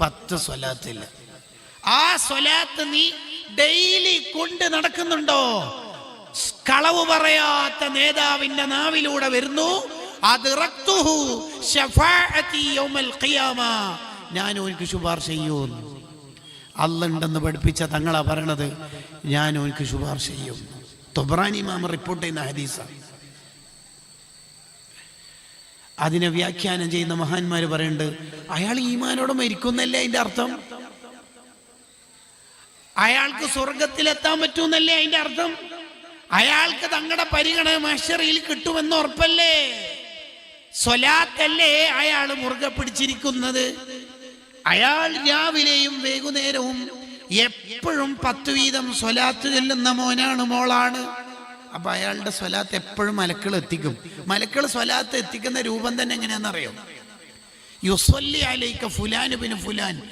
10 സ്വലാത്തില്ല. ആ സ്വലാത്ത് നീ ഡെയിലി കൊണ്ട് നടക്കുന്നുണ്ടോ? കളവ് പറയാത്ത നേതാവിന്റെ നാവിലൂടെ വരുന്നു, ഞാൻ ഓനിക്ക് ശുപാർശ ചെയ്യും. അല്ലാഹ് ഉണ്ടെന്ന് പഠിപ്പിച്ച തങ്ങളാ പറയണത്, ഞാൻ ഓനിക്ക് ശുപാർശ ചെയ്യും. തൊബ്രാനി ഇമാം റിപ്പോർട്ട് ചെയ്യുന്ന ഹദീസാണ്. അതിനെ വ്യാഖ്യാനം ചെയ്യുന്ന മഹാന്മാര് പറയുന്നുണ്ട്, അയാൾ ഈമാനോടെ മരിക്കുന്നല്ലേ അതിന്റെ അർത്ഥം, അയാൾക്ക് സ്വർഗത്തിലെത്താൻ പറ്റൂന്നല്ലേ അതിന്റെ അർത്ഥം, അയാൾക്ക് തങ്ങളുടെ പരിഗണന മഹ്ശറിൽ കിട്ടുമെന്ന് ഉറപ്പല്ലേ? സ്വലാത്തല്ലേ അയാൾ മുറുകെ പിടിച്ചിരിക്കുന്നത്. അയാൾ രാവിലെയും വൈകുന്നേരവും എപ്പോഴും 10 വീതം സ്വലാത്ത് ചൊല്ലുന്ന മോനാണ്, മോളാണ്. അപ്പൊ അയാളുടെ സ്വലാത്ത് എപ്പോഴും മലക്കൾ എത്തിക്കും. മലക്കൾ സ്വലാത്ത് എത്തിക്കുന്ന രൂപം തന്നെ എങ്ങനെയാണെന്നറിയോ? യുസല്ലി അലൈക ഫുലാൻ ബിൻ ഫുലാൻ,